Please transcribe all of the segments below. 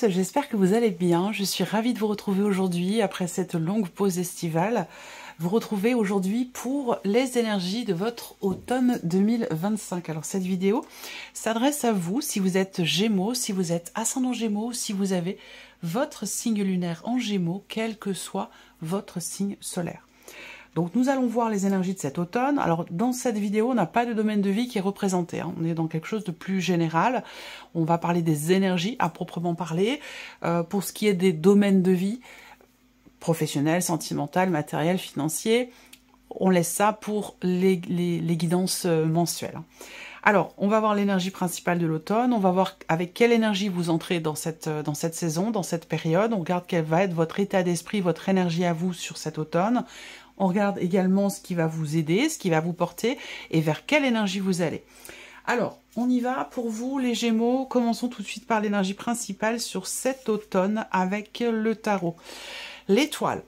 tous, j'espère que vous allez bien. Je suis ravie de vous retrouver aujourd'hui après cette longue pause estivale. Vous retrouvez aujourd'hui pour les énergies de votre automne 2025. Alors cette vidéo s'adresse à vous si vous êtes Gémeaux, si vous êtes ascendant Gémeaux, si vous avez votre signe lunaire en Gémeaux, quel que soit votre signe solaire. Donc nous allons voir les énergies de cet automne. Alors dans cette vidéo, on n'a pas de domaine de vie qui est représenté, hein. On est dans quelque chose de plus général. On va parler des énergies à proprement parler. Pour ce qui est des domaines de vie, professionnel, sentimental, matériel, financier, on laisse ça pour les guidances mensuelles. Alors, on va voir l'énergie principale de l'automne, on va voir avec quelle énergie vous entrez dans cette saison, dans cette période. On regarde quel va être votre état d'esprit, votre énergie à vous sur cet automne. On regarde également ce qui va vous aider, ce qui va vous porter et vers quelle énergie vous allez. Alors, on y va pour vous les Gémeaux. Commençons tout de suite par l'énergie principale sur cet automne avec le tarot. L'étoile.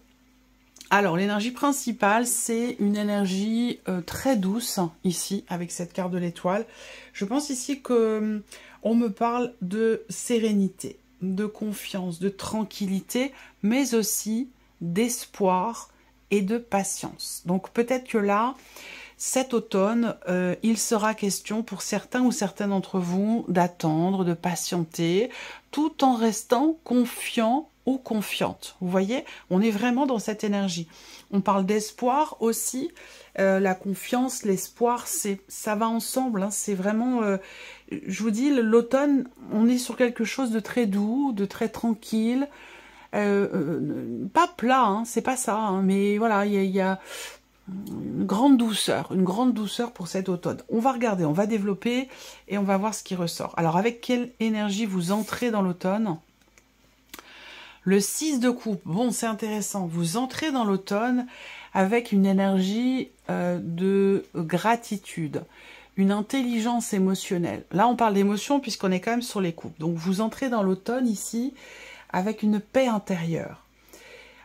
Alors, l'énergie principale, c'est une énergie très douce, ici, avec cette carte de l'étoile. Je pense ici que on me parle de sérénité, de confiance, de tranquillité, mais aussi d'espoir et de patience. Donc, peut-être que là, cet automne, il sera question pour certains ou certaines d'entre vous d'attendre, de patienter, tout en restant confiant ou confiante. Vous voyez, on est vraiment dans cette énergie. On parle d'espoir aussi. La confiance, l'espoir, ça va ensemble, hein. C'est vraiment, je vous dis, l'automne, on est sur quelque chose de très doux, de très tranquille. Pas plat, hein, c'est pas ça, hein, mais voilà, il y a une grande douceur pour cet automne. On va regarder, on va développer et on va voir ce qui ressort. Alors, avec quelle énergie vous entrez dans l'automne? Le 6 de coupe, bon, c'est intéressant. Vous entrez dans l'automne avec une énergie de gratitude, une intelligence émotionnelle. Là, on parle d'émotion puisqu'on est quand même sur les coupes. Donc, vous entrez dans l'automne ici avec une paix intérieure.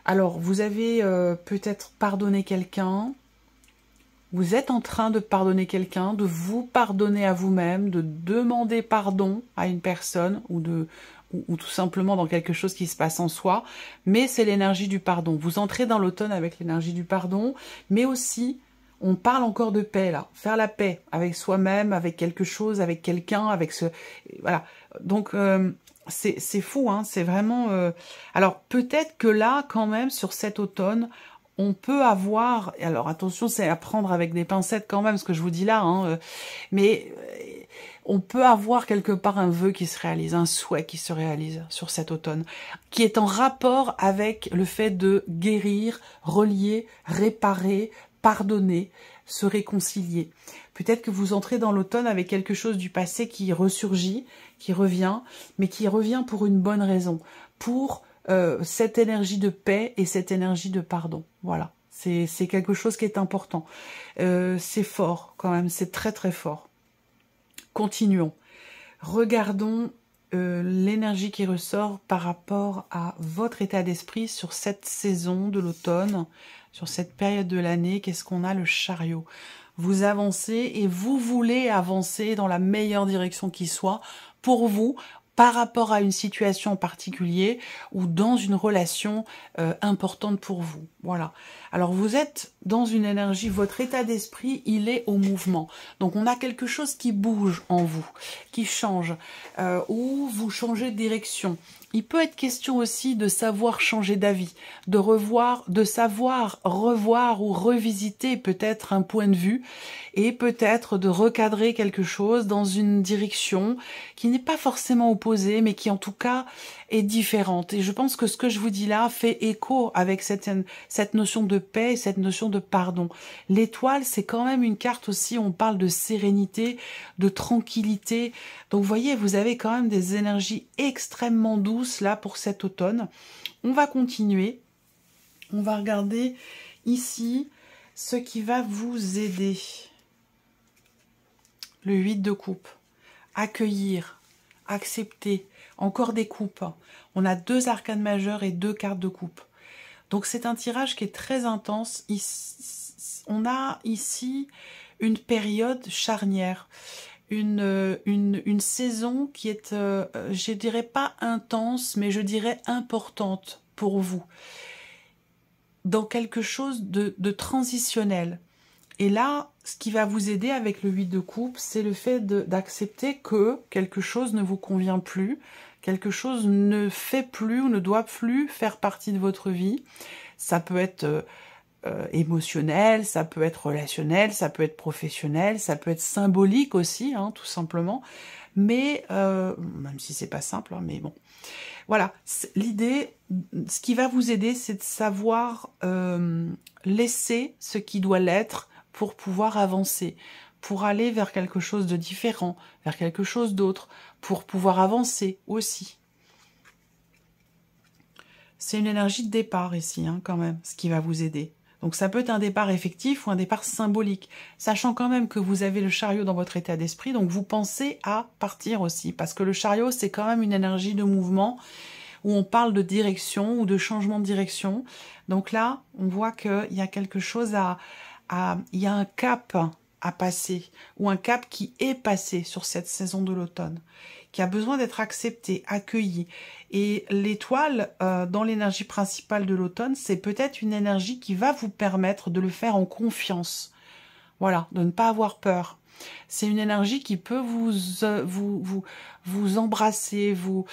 Alors, vous avez peut-être pardonné quelqu'un, vous êtes en train de pardonner quelqu'un, de vous pardonner à vous-même, de demander pardon à une personne ou tout simplement dans quelque chose qui se passe en soi, mais c'est l'énergie du pardon. Vous entrez dans l'automne avec l'énergie du pardon, mais aussi, on parle encore de paix là, faire la paix avec soi-même, avec quelque chose, avec quelqu'un, avec ce... Voilà, donc... c'est fou, hein, c'est vraiment... Alors, peut-être que là, quand même, sur cet automne, on peut avoir... Alors, attention, c'est à prendre avec des pincettes quand même, ce que je vous dis là, hein, mais on peut avoir quelque part un vœu qui se réalise, un souhait qui se réalise sur cet automne, qui est en rapport avec le fait de guérir, relier, réparer, pardonner, se réconcilier. Peut-être que vous entrez dans l'automne avec quelque chose du passé qui ressurgit, qui revient, mais qui revient pour une bonne raison, pour cette énergie de paix et cette énergie de pardon. Voilà, c'est quelque chose qui est important. C'est fort quand même, c'est très très fort. Continuons. Regardons l'énergie qui ressort par rapport à votre état d'esprit sur cette saison de l'automne, sur cette période de l'année. Qu'est-ce qu'on a? Le chariot. Vous avancez et vous voulez avancer dans la meilleure direction qui soit pour vous, par rapport à une situation en particulier ou dans une relation importante pour vous. Voilà. Alors vous êtes dans une énergie, votre état d'esprit, il est au mouvement. Donc on a quelque chose qui bouge en vous, qui change, ou vous changez de direction. Il peut être question aussi de savoir changer d'avis, de savoir revoir ou revisiter peut-être un point de vue et peut-être de recadrer quelque chose dans une direction qui n'est pas forcément opposée, mais qui en tout cas est différente. Et je pense que ce que je vous dis là fait écho avec cette notion de paix et cette notion de pardon. L'étoile, c'est quand même une carte aussi, on parle de sérénité, de tranquillité. Donc vous voyez, vous avez quand même des énergies extrêmement douces là pour cet automne. On va continuer. On va regarder ici ce qui va vous aider. Le 8 de coupe. Accueillir, accepter. Encore des coupes. On a 2 arcanes majeures et 2 cartes de coupe. Donc c'est un tirage qui est très intense. On a ici une période charnière. une saison qui est, je dirais pas intense, mais je dirais importante pour vous, dans quelque chose de transitionnel. Et là, ce qui va vous aider avec le 8 de coupe, c'est le fait d'accepter que quelque chose ne vous convient plus, quelque chose ne fait plus ou ne doit plus faire partie de votre vie. Ça peut être émotionnel, ça peut être relationnel, ça peut être professionnel, ça peut être symbolique aussi, hein, tout simplement. Mais, même si c'est pas simple, hein, mais bon. Voilà, l'idée, ce qui va vous aider, c'est de savoir laisser ce qui doit l'être pour pouvoir avancer, pour aller vers quelque chose de différent, vers quelque chose d'autre, pour pouvoir avancer aussi. C'est une énergie de départ ici, hein, quand même, ce qui va vous aider. Donc ça peut être un départ effectif ou un départ symbolique, sachant quand même que vous avez le chariot dans votre état d'esprit, donc vous pensez à partir aussi, parce que le chariot, c'est quand même une énergie de mouvement, où on parle de direction ou de changement de direction. Donc là, on voit qu'il y a quelque chose il y a un cap à passer, ou un cap qui est passé sur cette saison de l'automne, qui a besoin d'être accepté, accueilli. Et l'étoile, dans l'énergie principale de l'automne, c'est peut-être une énergie qui va vous permettre de le faire en confiance. Voilà, de ne pas avoir peur. C'est une énergie qui peut vous embrasser, vous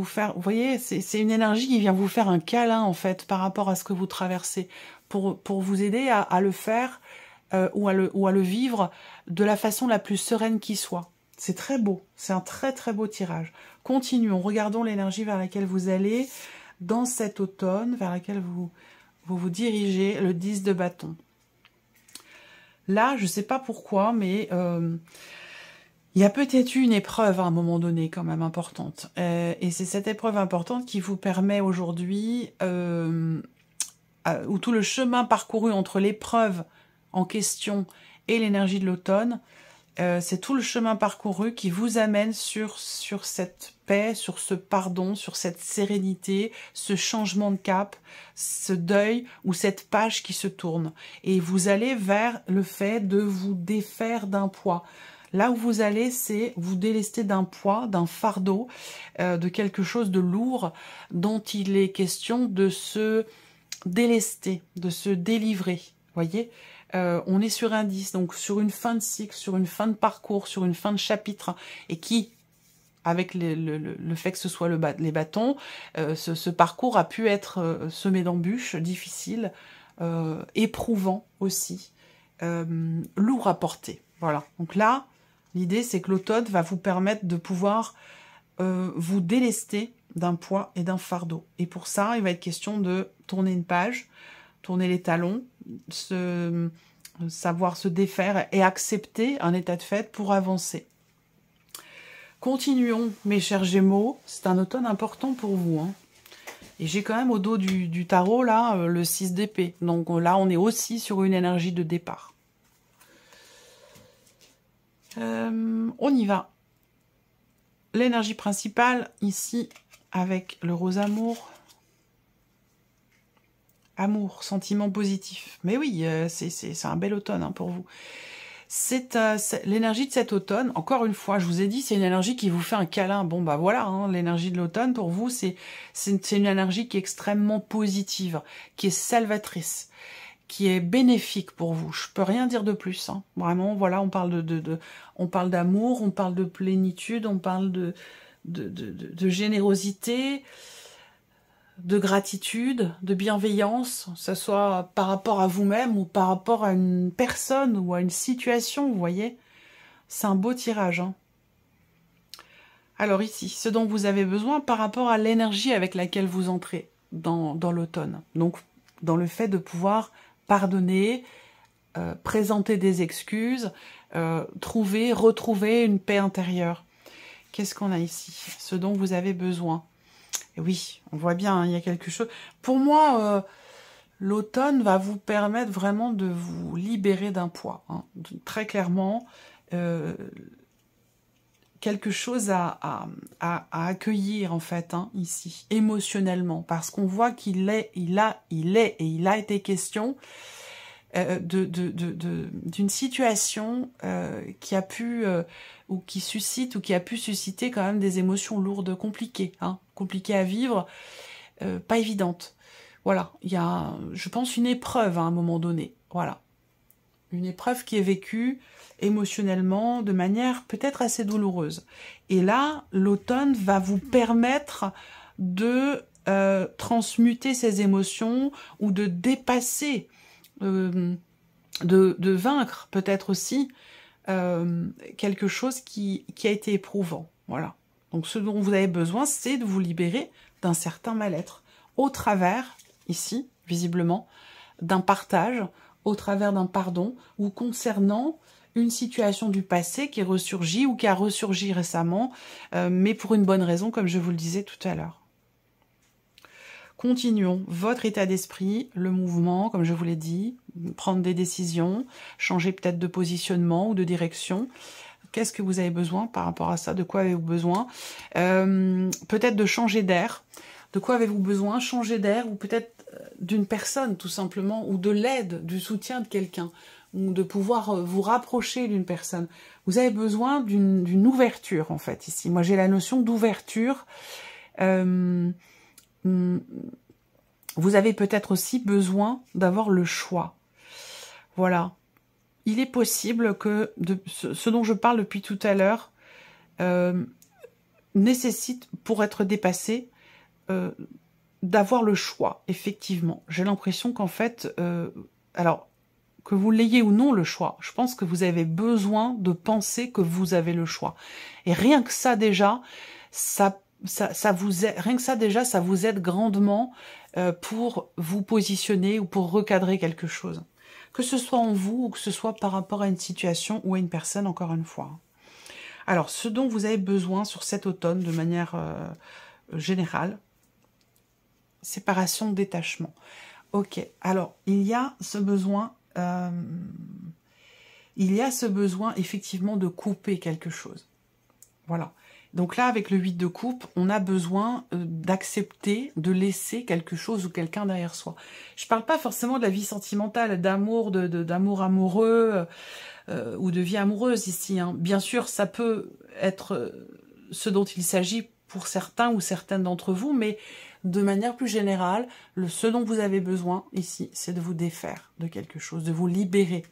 faire... Vous voyez, c'est une énergie qui vient vous faire un câlin, en fait, par rapport à ce que vous traversez, pour vous aider à le faire ou à le vivre de la façon la plus sereine qui soit. C'est très beau, c'est un très très beau tirage. Continuons, regardons l'énergie vers laquelle vous allez dans cet automne, vers laquelle vous dirigez, le 10 de bâton. Là, je ne sais pas pourquoi, mais il y a peut-être eu une épreuve à un moment donné quand même importante. Et c'est cette épreuve importante qui vous permet aujourd'hui, ou tout le chemin parcouru entre l'épreuve en question et l'énergie de l'automne, c'est tout le chemin parcouru qui vous amène sur cette paix, sur ce pardon, sur cette sérénité, ce changement de cap, ce deuil ou cette page qui se tourne. Et vous allez vers le fait de vous défaire d'un poids. Là où vous allez, c'est vous délester d'un poids, d'un fardeau, de quelque chose de lourd dont il est question de se délester, de se délivrer. Voyez, on est sur un 10, donc sur une fin de cycle, sur une fin de parcours, sur une fin de chapitre, et qui, avec le fait que ce soit les bâtons, ce parcours a pu être semé d'embûches, difficile, éprouvant aussi, lourd à porter. Voilà, donc là, l'idée c'est que l'automne va vous permettre de pouvoir vous délester d'un poids et d'un fardeau. Et pour ça, il va être question de tourner une page, tourner les talons, savoir se défaire et accepter un état de fait pour avancer. Continuons, mes chers Gémeaux, c'est un automne important pour vous, hein. Et j'ai quand même au dos du tarot, là, le 6 d'épée. Donc là, on est aussi sur une énergie de départ. On y va. L'énergie principale, ici, avec le rose amour. Amour, sentiment positif. Mais oui, c'est un bel automne, hein, pour vous. C'est l'énergie de cet automne. Encore une fois, je vous ai dit, c'est une énergie qui vous fait un câlin. Bon, bah voilà, hein, l'énergie de l'automne, pour vous, c'est une énergie qui est extrêmement positive, qui est salvatrice, qui est bénéfique pour vous. Je peux rien dire de plus, hein. Vraiment, voilà, on parle on parle d'amour, on parle de plénitude, on parle de générosité, de gratitude, de bienveillance, que ce soit par rapport à vous-même ou par rapport à une personne ou à une situation, vous voyez. C'est un beau tirage, hein. Alors ici, ce dont vous avez besoin par rapport à l'énergie avec laquelle vous entrez dans l'automne. Donc, dans le fait de pouvoir pardonner, présenter des excuses, retrouver une paix intérieure. Qu'est-ce qu'on a ici? Ce dont vous avez besoin. Et oui, on voit bien, hein, il y a quelque chose. Pour moi, l'automne va vous permettre vraiment de vous libérer d'un poids, hein. Très clairement, quelque chose à accueillir, en fait, hein, ici, émotionnellement. Parce qu'on voit qu'il a été question d'une situation qui a pu ou qui suscite ou qui a pu susciter quand même des émotions lourdes, compliquées, hein, compliquées à vivre, pas évidentes. Voilà, il y a, je pense, une épreuve à un moment donné. Voilà, une épreuve qui est vécue émotionnellement de manière peut-être assez douloureuse. Et là, l'automne va vous permettre de transmuter ces émotions ou de dépasser, de vaincre peut-être aussi quelque chose qui a été éprouvant. Voilà. Donc ce dont vous avez besoin, c'est de vous libérer d'un certain mal-être au travers, ici, visiblement, d'un partage, au travers d'un pardon ou concernant une situation du passé qui ressurgit ou qui a ressurgi récemment, mais pour une bonne raison, comme je vous le disais tout à l'heure. Continuons. Votre état d'esprit, le mouvement, comme je vous l'ai dit, prendre des décisions, changer peut-être de positionnement ou de direction. Qu'est-ce que vous avez besoin par rapport à ça? De quoi avez-vous besoin? Peut-être de changer d'air. De quoi avez-vous besoin? Changer d'air ou peut-être d'une personne tout simplement, ou de l'aide, du soutien de quelqu'un, ou de pouvoir vous rapprocher d'une personne. Vous avez besoin d'une ouverture en fait ici. Moi j'ai la notion d'ouverture. Vous avez peut-être aussi besoin d'avoir le choix. Voilà. Il est possible que ce dont je parle depuis tout à l'heure nécessite, pour être dépassé, d'avoir le choix, effectivement. J'ai l'impression qu'en fait, alors, que vous l'ayez ou non le choix, je pense que vous avez besoin de penser que vous avez le choix. Et rien que ça déjà, rien que ça déjà, ça vous aide grandement pour vous positionner ou pour recadrer quelque chose. Que ce soit en vous ou que ce soit par rapport à une situation ou à une personne, encore une fois. Alors, ce dont vous avez besoin sur cet automne, de manière générale, séparation, détachement. Ok, alors, il y a ce besoin effectivement de couper quelque chose. Voilà. Donc là, avec le 8 de coupe, on a besoin d'accepter, de laisser quelque chose ou quelqu'un derrière soi. Je ne parle pas forcément de la vie sentimentale, d'amour, d'amour amoureux ou de vie amoureuse ici, hein. Bien sûr, ça peut être ce dont il s'agit pour certains ou certaines d'entre vous, mais de manière plus générale, ce dont vous avez besoin ici, c'est de vous défaire de quelque chose, de vous libérer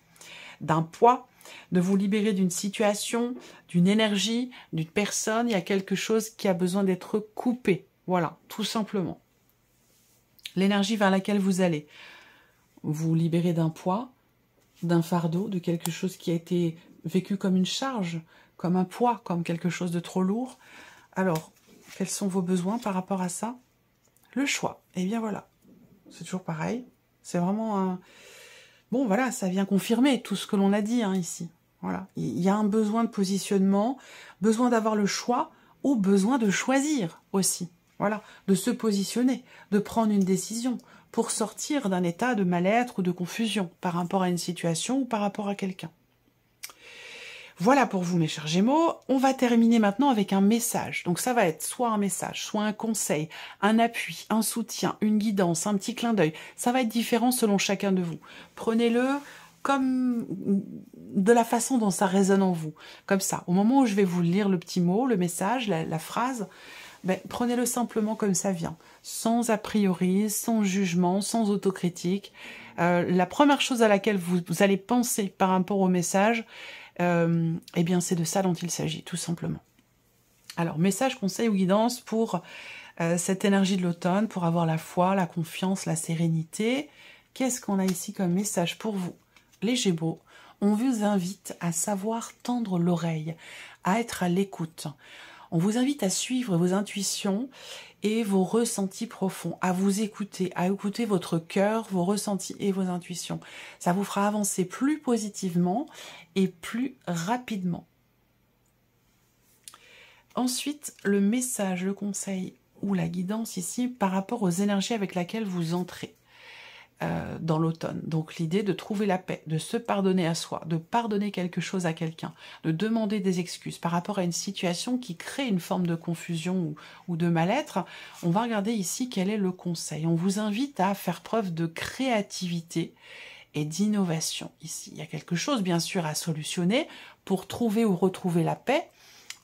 d'un poids, de vous libérer d'une situation, d'une énergie, d'une personne. Il y a quelque chose qui a besoin d'être coupé. Voilà, tout simplement. L'énergie vers laquelle vous allez. Vous libérer d'un poids, d'un fardeau, de quelque chose qui a été vécu comme une charge, comme un poids, comme quelque chose de trop lourd. Alors, quels sont vos besoins par rapport à ça? Le choix. Eh bien voilà, c'est toujours pareil. C'est vraiment un... Bon, voilà, ça vient confirmer tout ce que l'on a dit hein, ici. Voilà, il y a un besoin de positionnement, besoin d'avoir le choix ou besoin de choisir aussi. Voilà, de se positionner, de prendre une décision pour sortir d'un état de mal-être ou de confusion par rapport à une situation ou par rapport à quelqu'un. Voilà pour vous, mes chers Gémeaux. On va terminer maintenant avec un message. Donc ça va être soit un message, soit un conseil, un appui, un soutien, une guidance, un petit clin d'œil. Ça va être différent selon chacun de vous. Prenez-le comme de la façon dont ça résonne en vous. Comme ça, au moment où je vais vous lire le petit mot, le message, la phrase, ben, prenez-le simplement comme ça vient. Sans a priori, sans jugement, sans autocritique. La première chose à laquelle vous allez penser par rapport au message, eh bien, c'est de ça dont il s'agit, tout simplement. Alors, message, conseil ou guidance pour cette énergie de l'automne, pour avoir la foi, la confiance, la sérénité. Qu'est-ce qu'on a ici comme message pour vous? Les Gémeaux, on vous invite à savoir tendre l'oreille, à être à l'écoute. On vous invite à suivre vos intuitions et vos ressentis profonds, à vous écouter, à écouter votre cœur, vos ressentis et vos intuitions. Ça vous fera avancer plus positivement et plus rapidement. Ensuite, le message, le conseil ou la guidance ici par rapport aux énergies avec lesquelles vous entrez dans l'automne. Donc l'idée de trouver la paix, de se pardonner à soi, de pardonner quelque chose à quelqu'un, de demander des excuses par rapport à une situation qui crée une forme de confusion ou de mal-être. On va regarder ici quel est le conseil. On vous invite à faire preuve de créativité et d'innovation ici. Il y a quelque chose, bien sûr, à solutionner pour trouver ou retrouver la paix,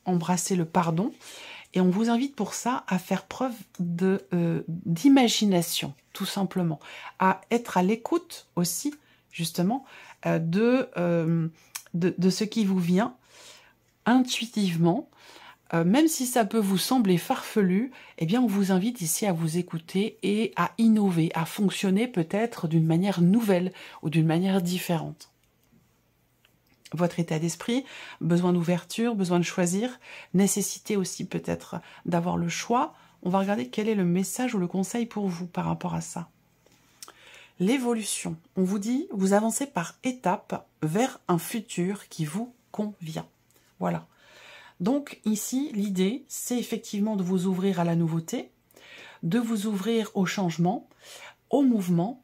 embrasser le pardon. Et on vous invite pour ça à faire preuve d'imagination, tout simplement. À être à l'écoute aussi, justement, de ce qui vous vient intuitivement. Même si ça peut vous sembler farfelu, eh bien on vous invite ici à vous écouter et à innover, à fonctionner peut-être d'une manière nouvelle ou d'une manière différente. Votre état d'esprit, besoin d'ouverture, besoin de choisir, nécessité aussi peut-être d'avoir le choix. On va regarder quel est le message ou le conseil pour vous par rapport à ça. L'évolution. On vous dit, vous avancez par étapes vers un futur qui vous convient. Voilà. Donc ici, l'idée, c'est effectivement de vous ouvrir à la nouveauté, de vous ouvrir au changement, au mouvement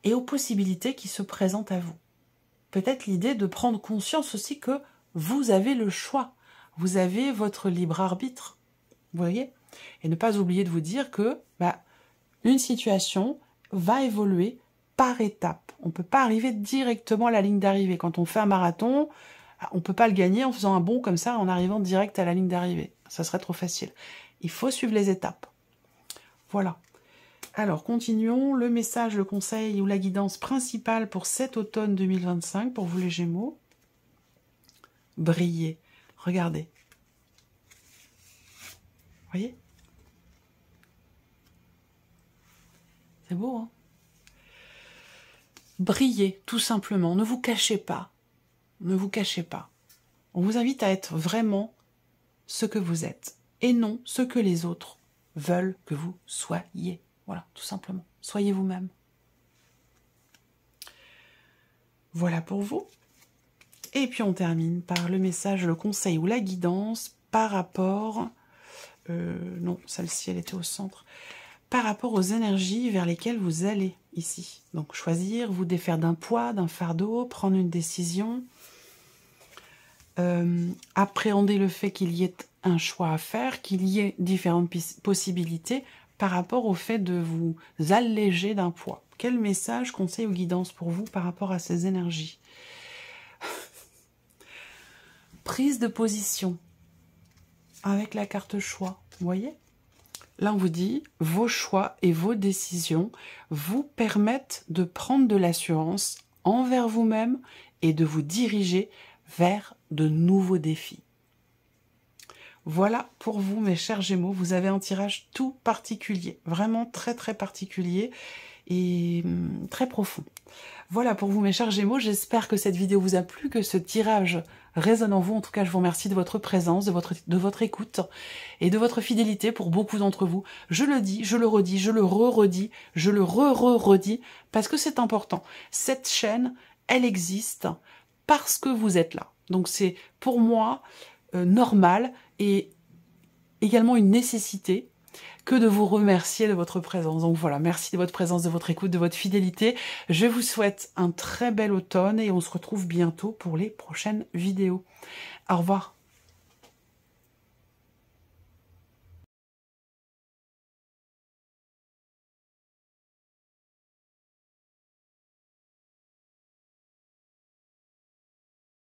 et aux possibilités qui se présentent à vous. Peut-être l'idée de prendre conscience aussi que vous avez le choix, vous avez votre libre arbitre, vous voyez? Et ne pas oublier de vous dire que une situation va évoluer par étapes. On ne peut pas arriver directement à la ligne d'arrivée. Quand on fait un marathon, on ne peut pas le gagner en faisant un bond comme ça, en arrivant direct à la ligne d'arrivée. Ça serait trop facile. Il faut suivre les étapes. Voilà. Alors, continuons. Le message, le conseil ou la guidance principale pour cet automne 2025, pour vous les Gémeaux. Briller. Regardez. Voyez? C'est beau, hein? Brillez, tout simplement. Ne vous cachez pas. Ne vous cachez pas. On vous invite à être vraiment ce que vous êtes et non ce que les autres veulent que vous soyez. Voilà, tout simplement. Soyez vous-même. Voilà pour vous. Et puis on termine par le message, le conseil ou la guidance par rapport... non, celle-ci, elle était au centre. Par rapport aux énergies vers lesquelles vous allez ici. Donc choisir, vous défaire d'un poids, d'un fardeau, prendre une décision, appréhender le fait qu'il y ait un choix à faire, qu'il y ait différentes possibilités par rapport au fait de vous alléger d'un poids. Quel message, conseil ou guidance pour vous par rapport à ces énergies? Prise de position avec la carte choix, vous voyez? Là, on vous dit, vos choix et vos décisions vous permettent de prendre de l'assurance envers vous-même et de vous diriger vers de nouveaux défis. Voilà pour vous, mes chers Gémeaux. Vous avez un tirage tout particulier, vraiment très très particulier et très profond. Voilà pour vous, mes chers Gémeaux. J'espère que cette vidéo vous a plu, que ce tirage résonne en vous. En tout cas, je vous remercie de votre présence, de votre écoute et de votre fidélité pour beaucoup d'entre vous. Je le dis, je le redis, je le redis, je le redis, parce que c'est important. Cette chaîne, elle existe parce que vous êtes là. Donc c'est pour moi normal et également une nécessité que de vous remercier de votre présence. Donc voilà, merci de votre présence, de votre écoute, de votre fidélité. Je vous souhaite un très bel automne et on se retrouve bientôt pour les prochaines vidéos. Au revoir.